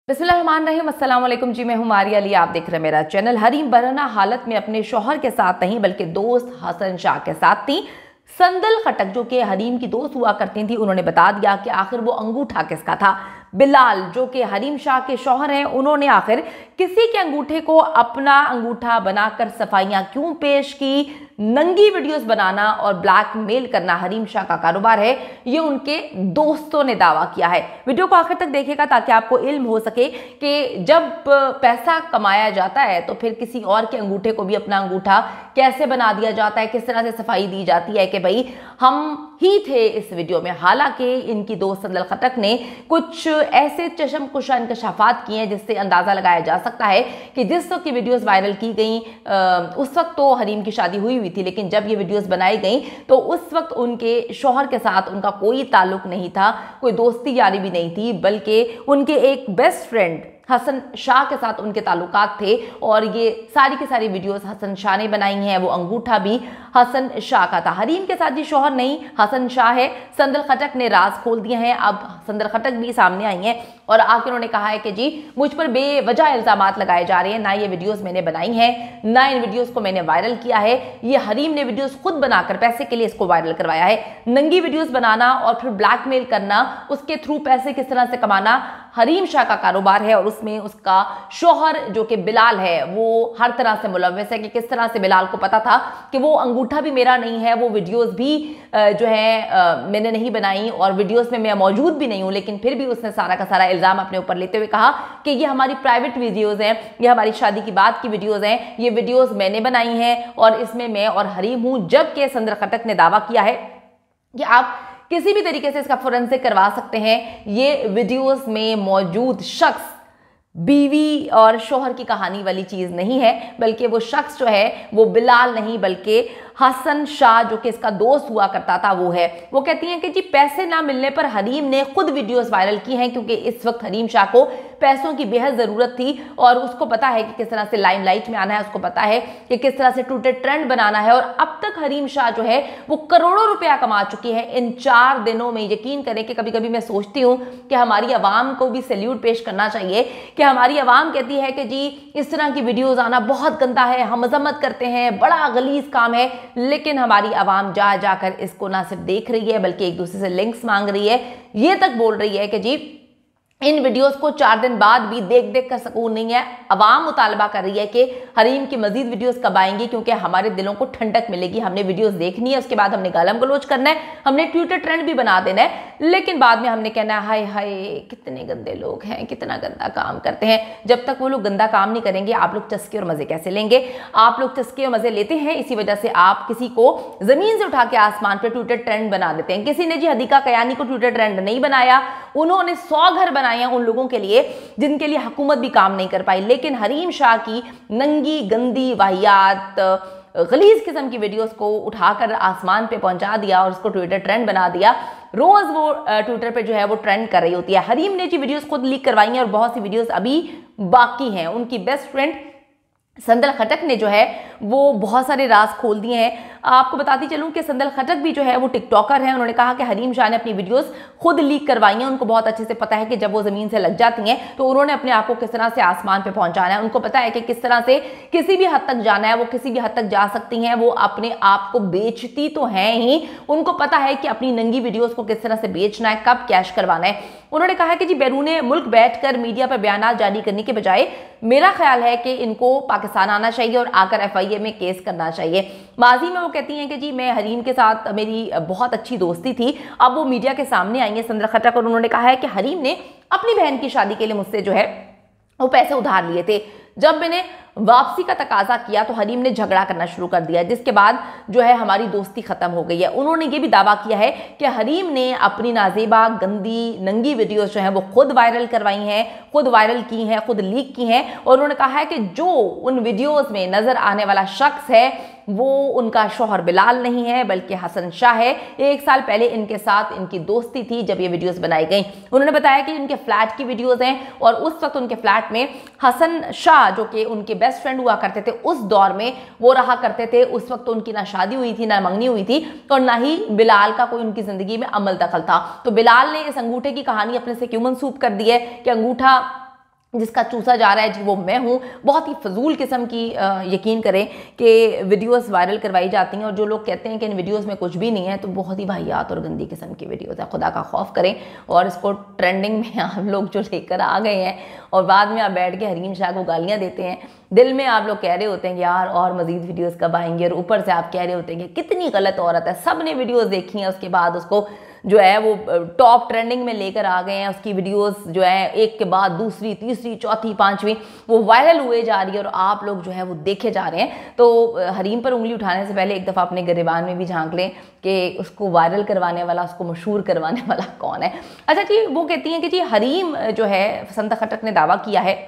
बिस्मिल्लाहिर्रहमानिर्रहीम, अस्सलाम वालेकुम जी। मैं हूं मारिया अली, आप देख रहे हैं मेरा चैनल। हरीम बरहना हालत में अपने शौहर के साथ नहीं बल्कि दोस्त हसन शाह के साथ थी। संदल खटक जो कि हरीम की दोस्त हुआ करती थी, उन्होंने बता दिया कि आखिर वो अंगूठा किसका था। बिलाल जो कि हरीम शाह के शौहर हैं, उन्होंने आखिर किसी के अंगूठे को अपना अंगूठा बनाकर सफाइयां क्यों पेश की। नंगी वीडियोस बनाना और ब्लैकमेल करना हरीम शाह का कारोबार है, ये उनके दोस्तों ने दावा किया है। वीडियो को आखिर तक देखिएगा ताकि आपको इल्म हो सके कि जब पैसा कमाया जाता है तो फिर किसी और के अंगूठे को भी अपना अंगूठा कैसे बना दिया जाता है, किस तरह से सफाई दी जाती है कि भाई हम ही थे इस वीडियो में। हालांकि इनकी दोस्त संदल खटक ने कुछ ऐसे चशम कुशा इंकशाफात किए हैं जिससे अंदाजा लगाया जा सकता है कि जिस वक्त की वीडियोस वायरल की गई उस वक्त तो हरीम की शादी हुई थी, लेकिन जब ये वीडियोस बनाई गई तो उस वक्त उनके शौहर के साथ उनका कोई ताल्लुक नहीं था, कोई दोस्ती यारी भी नहीं थी, बल्कि उनके एक बेस्ट फ्रेंड हसन शाह के साथ उनके ताल्लुकात थे। और ये सारी की सारी वीडियोस हसन शाह ने बनाई हैं। वो अंगूठा भी हसन शाह का था। हरीम के साथ जी शौहर नहीं, हसन शाह है। संदल खटक ने राज खोल दिए हैं। अब संदल खटक भी सामने आई हैं और आके उन्होंने कहा है कि जी मुझ पर बेवजह इल्जामात लगाए जा रहे हैं। ना ये वीडियोस मैंने बनाई हैं, ना इन वीडियोस को मैंने वायरल किया है। ये हरीम ने वीडियोस खुद बनाकर पैसे के लिए इसको वायरल करवाया है। नंगी वीडियोस बनाना और फिर ब्लैकमेल करना, उसके थ्रू पैसे किस तरह से कमाना हरीम शाह का कारोबार है। और उसमें उसका शौहर जो कि बिलाल है वो हर तरह से मुलव्वस है कि किस तरह से बिलाल को पता था कि वो अंगूठा भी मेरा नहीं है, वो वीडियोस भी जो है मैंने नहीं बनाई और वीडियोस में मैं मौजूद भी नहीं हूं। लेकिन फिर भी उसने सारा का सारा इल्जाम अपने ऊपर लेते हुए कहा कि ये हमारी प्राइवेट वीडियोस हैं, ये हमारी शादी की बात की वीडियोस हैं, ये वीडियोस मैंने बनाई हैं और इसमें मैं और हरीम हूं। जबकि संदल खटक ने दावा किया है कि आप किसी भी तरीके से इसका फोरेंसिक करवा सकते हैं। ये वीडियोस में मौजूद शख्स बीवी और शौहर की कहानी वाली चीज नहीं है, बल्कि वो शख्स जो है वो बिलाल नहीं बल्कि हसन शाह जो कि इसका दोस्त हुआ करता था वो है। वो कहती हैं कि जी पैसे ना मिलने पर हरीम ने खुद वीडियोस वायरल की हैं क्योंकि इस वक्त हरीम शाह को पैसों की बेहद जरूरत थी और उसको पता है कि किस तरह से लाइमलाइट में आना है, उसको पता है कि किस तरह से टूटे ट्रेंड बनाना है। और अब तक हरीम शाह जो है वो करोड़ों रुपया कमा चुकी है इन 4 दिनों में। यकीन करें कि कभी कभी मैं सोचती हूँ कि हमारी आवाम को भी सैल्यूट पेश करना चाहिए कि हमारी आवाम कहती है कि जी इस तरह की वीडियोस आना बहुत गंदा है, हम मजम्मत करते हैं, बड़ा गलीज काम है। लेकिन हमारी आवाम जा जाकर इसको ना सिर्फ देख रही है बल्कि एक दूसरे से लिंक्स मांग रही है, ये तक बोल रही है कि जी इन वीडियोस को 4 दिन बाद भी देख देख कर सुकून नहीं है। अवाम मुतालबा कर रही है कि हरीम की मजीद वीडियोस कब आएंगी क्योंकि हमारे दिलों को ठंडक मिलेगी। हमने वीडियोस देखनी है, उसके बाद हमने गालम गलोच करना है, हमने ट्विटर ट्रेंड भी बना देना है, लेकिन बाद में हमने कहना है हाय हाय कितने गंदे लोग हैं, कितना गंदा काम करते हैं। जब तक वो लोग गंदा काम नहीं करेंगे आप लोग चस्के और मजे कैसे लेंगे? आप लोग चस्के और मजे लेते हैं, इसी वजह से आप किसी को जमीन से उठा के आसमान पर ट्विटर ट्रेंड बना देते हैं। किसी ने जी हदीका कयानी को ट्विटर ट्रेंड नहीं बनाया, उन्होंने 100 घर बनाए उन लोगों के लिए जिनके लिए हुकूमत भी काम नहीं कर पाई। लेकिन हरीम शाह की नंगी गंदी वाहियात गलीज किस्म की वीडियोस को उठाकर आसमान पे पहुंचा दिया और उसको ट्विटर ट्रेंड बना दिया। रोज वो ट्विटर पे जो है वो ट्रेंड कर रही होती है। हरीम ने जी वीडियोस खुद लीक करवाई हैं और बहुत सी वीडियोस अभी बाकी हैं। उनकी बेस्ट फ्रेंड संदल खटक ने जो है वो बहुत सारे राज खोल दिए हैं। आपको बताती चलूं कि संदल खटक भी जो है वो टिकटॉकर है। उन्होंने कहा कि हरीम शाह ने अपनी वीडियोस खुद लीक करवाई हैं। उनको बहुत अच्छे से पता है कि जब वो जमीन से लग जाती हैं तो उन्होंने अपने आप को किस तरह से आसमान पे पहुंचाना है। उनको पता है कि किस तरह से किसी भी हद तक जाना है, वो किसी भी हद तक जा सकती हैं। वो अपने आप को बेचती तो हैं ही, उनको पता है कि अपनी नंगी वीडियोस को किस तरह से बेचना है, कब कैश करवाना है। उन्होंने कहा कि जी बैरूने मुल्क बैठकर मीडिया पर बयान जारी करने के बजाय मेरा ख्याल है कि इनको पाकिस्तान आना चाहिए और आकर FIA में केस करना चाहिए। माजी में वो कहती हैं कि जी मैं हरीम के साथ मेरी बहुत अच्छी दोस्ती थी। अब वो मीडिया के सामने आई है संदल खटक और उन्होंने कहा है कि हरीम ने अपनी बहन की शादी के लिए मुझसे जो है वो पैसे उधार लिए थे। जब मैंने वापसी का तकाजा किया तो हरीम ने झगड़ा करना शुरू कर दिया, जिसके बाद जो है हमारी दोस्ती खत्म हो गई है। उन्होंने ये भी दावा किया है कि हरीम ने अपनी नाजेबा गंदी नंगी वीडियोस जो है वो खुद वायरल करवाई हैं, खुद वायरल की हैं, खुद लीक की हैं। और उन्होंने कहा है कि जो उन वीडियोस में नजर आने वाला शख्स है वो उनका शौहर बिलाल नहीं है बल्कि हसन शाह है। 1 साल पहले इनके साथ इनकी दोस्ती थी जब ये वीडियोस बनाई गई। उन्होंने बताया कि इनके फ्लैट की वीडियोस हैं और उस वक्त उनके फ्लैट में हसन शाह जो कि उनके बेस्ट फ्रेंड हुआ करते थे उस दौर में वो रहा करते थे। उस वक्त तो उनकी ना शादी हुई थी, ना मंगनी हुई थी और ना ही बिलाल का कोई उनकी जिंदगी में अमल दखल था। तो बिलाल ने इस अंगूठे की कहानी अपने से क्यों मंसूब कर दी है कि अंगूठा जिसका चूसा जा रहा है जी वो मैं हूँ। बहुत ही फजूल किस्म की यकीन करें कि वीडियोस वायरल करवाई जाती हैं और जो लोग कहते हैं कि इन वीडियोस में कुछ भी नहीं है तो बहुत ही वाहियात और गंदी किस्म की वीडियोस है। खुदा का खौफ करें और इसको ट्रेंडिंग में आप लोग जो लेकर आ गए हैं और बाद में आप बैठ के हरीम शाह को गालियाँ देते हैं। दिल में आप लोग कह रहे होते हैं कि यार और मजीद वीडियोज़ कब आएंगे, और ऊपर से आप कह रहे होते हैं कि कितनी गलत औरत है। सब ने वीडियोज़ देखी हैं, उसके बाद उसको जो है वो टॉप ट्रेंडिंग में लेकर आ गए हैं। उसकी वीडियोस जो है एक के बाद दूसरी, तीसरी, चौथी, पांचवी वो वायरल हुए जा रही है और आप लोग जो है वो देखे जा रहे हैं। तो हरीम पर उंगली उठाने से पहले एक दफ़ा अपने गिरेबान में भी झांक लें कि उसको वायरल करवाने वाला, उसको मशहूर करवाने वाला कौन है। अच्छा जी, वो कहती हैं कि जी हरीम जो है, संदा खटक ने दावा किया है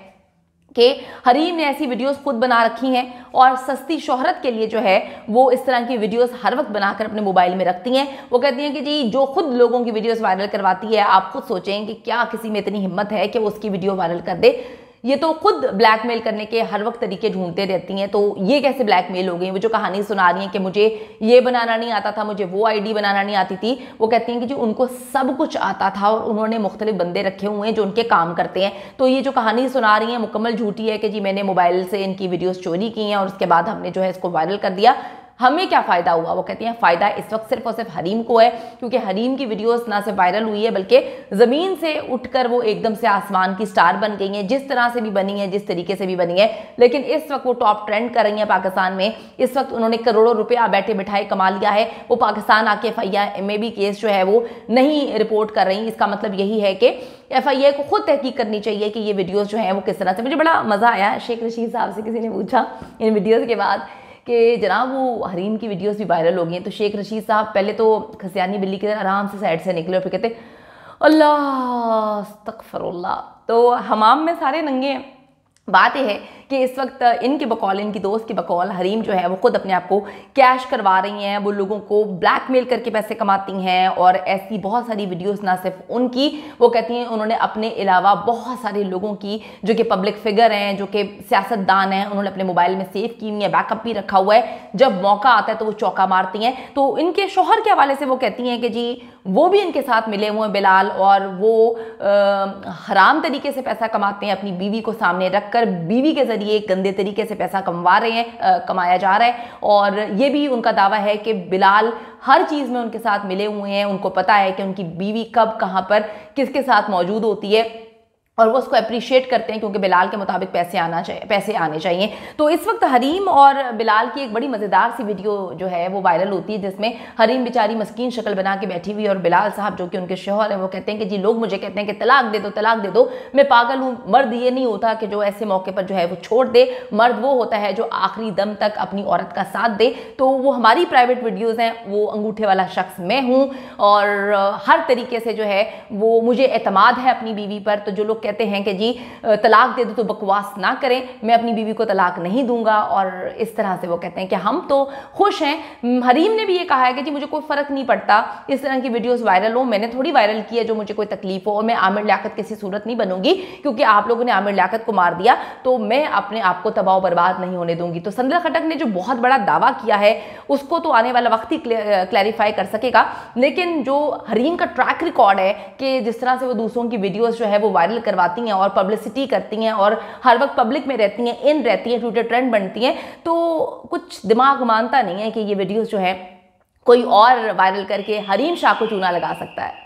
कि हरीम ने ऐसी वीडियोस खुद बना रखी हैं और सस्ती शोहरत के लिए जो है वो इस तरह की वीडियोस हर वक्त बनाकर अपने मोबाइल में रखती हैं। वो कहती हैं कि जी जो खुद लोगों की वीडियोस वायरल करवाती है, आप खुद सोचें कि क्या किसी में इतनी हिम्मत है कि वो उसकी वीडियो वायरल कर दे। ये तो खुद ब्लैकमेल करने के हर वक्त तरीके ढूंढते रहती हैं, तो ये कैसे ब्लैकमेल हो गई। वो जो कहानी सुना रही हैं कि मुझे ये बनाना नहीं आता था, मुझे वो आईडी बनाना नहीं आती थी, वो कहती हैं कि जी उनको सब कुछ आता था और उन्होंने मुख्तलिफ बंदे रखे हुए हैं जो उनके काम करते हैं। तो ये जो कहानी सुना रही हैं मुकम्मल झूठी है कि जी मैंने मोबाइल से इनकी वीडियोस चोरी की हैं और उसके बाद हमने जो है इसको वायरल कर दिया। हमें क्या फ़ायदा हुआ। वो कहती हैं फ़ायदा इस वक्त सिर्फ और सिर्फ हरीम को है, क्योंकि हरीम की वीडियोस ना सिर्फ वायरल हुई है बल्कि ज़मीन से उठकर वो एकदम से आसमान की स्टार बन गई हैं, जिस तरह से भी बनी है, जिस तरीके से भी बनी है। लेकिन इस वक्त वो टॉप ट्रेंड कर रही हैं पाकिस्तान में। इस वक्त उन्होंने करोड़ों रुपया बैठे बिठाए कमा लिया है। वो पाकिस्तान आके FIR में भी केस जो है वो नहीं रिपोर्ट कर रही। इसका मतलब यही है कि FIR को खुद तहकीक करनी चाहिए कि ये वीडियोज़ जो हैं वो किस तरह से। मुझे बड़ा मज़ा आया, शेख रशीद साहब से किसी ने पूछा इन वीडियोज़ के बाद कि जनाब वो हरीम की वीडियोस भी वायरल हो गई हैं। तो शेख रशीद साहब पहले तो खसियानी बिल्ली की तरह आराम से साइड से निकले और फिर कहते अल्लाह अस्तगफिरुल्लाह। तो हमाम में सारे नंगे हैं। बात यह है कि इस वक्त इनके बकौल, इनकी दोस्त की बकौल हरीम जो है वो खुद अपने आप को कैश करवा रही हैं। वो लोगों को ब्लैकमेल करके पैसे कमाती हैं और ऐसी बहुत सारी वीडियोस ना सिर्फ उनकी, वो कहती हैं उन्होंने अपने अलावा बहुत सारे लोगों की जो कि पब्लिक फिगर हैं, जो कि सियासतदान हैं, उन्होंने अपने मोबाइल में सेव की हुई है, बैकअप भी रखा हुआ है। जब मौका आता है तो वो चौका मारती हैं। तो इनके शोहर के हवाले से वो कहती हैं कि जी वो भी इनके साथ मिले हुए हैं बिलाल, और वो हराम तरीके से पैसा कमाते हैं। अपनी बीवी को सामने रखकर बीवी के जरिए गंदे तरीके से पैसा कमवा रहे हैं, कमाया जा रहा है। और ये भी उनका दावा है कि बिलाल हर चीज़ में उनके साथ मिले हुए हैं। उनको पता है कि उनकी बीवी कब कहाँ पर किसके साथ मौजूद होती है और वो उसको अप्रिशिएट करते हैं, क्योंकि बिलाल के मुताबिक पैसे आने चाहिए। तो इस वक्त हरीम और बिलाल की एक बड़ी मज़ेदार सी वीडियो जो है वो वायरल होती है, जिसमें हरीम बेचारी मस्कीन शक्ल बना के बैठी हुई और बिलाल साहब जो कि उनके शौहर हैं वो कहते हैं कि जी लोग मुझे कहते हैं कि तलाक दे दो, तलाक दे दो, मैं पागल हूँ। मर्द ये नहीं होता कि जो ऐसे मौके पर जो है वो छोड़ दे। मर्द वो होता है जो आखिरी दम तक अपनी औरत का साथ दे। तो वो हमारी प्राइवेट वीडियोज़ हैं, वो अंगूठे वाला शख्स मैं हूँ और हर तरीके से जो है वो मुझे एतमाद है अपनी बीवी पर। तो जो लोग कहते हैं कि जी तलाक दे दो तो बकवास ना करें, मैं अपनी बीवी को तलाक नहीं दूंगा, और इस तरह से वो कहते हैं कि हम तो खुश हैं। हरीम ने भी ये कहा है कि जी मुझे कोई फ़र्क नहीं पड़ता इस तरह की वीडियोस वायरल हो, मैंने थोड़ी वायरल की है जो मुझे कोई तकलीफ हो, और मैं आमिर लियाकत किसी सूरत नहीं बनूंगी क्योंकि आप लोगों ने आमिर लियाकत को मार दिया, तो मैं अपने आप को तबाह बर्बाद नहीं होने दूंगी। तो संदा खटक ने जो बहुत बड़ा दावा किया है उसको तो आने वाला वक्त ही क्लैरिफाई कर सकेगा। लेकिन जो हरीम का ट्रैक रिकॉर्ड है कि जिस तरह से वो दूसरों की वीडियोस जो है वो वायरल करवाती हैं और पब्लिसिटी करती हैं और हर वक्त पब्लिक में रहती हैं, इन रहती हैं, ट्विटर ट्रेंड बनती हैं, तो कुछ दिमाग मानता नहीं है कि ये वीडियोस जो है कोई और वायरल करके हरीम शाह को चूना लगा सकता है।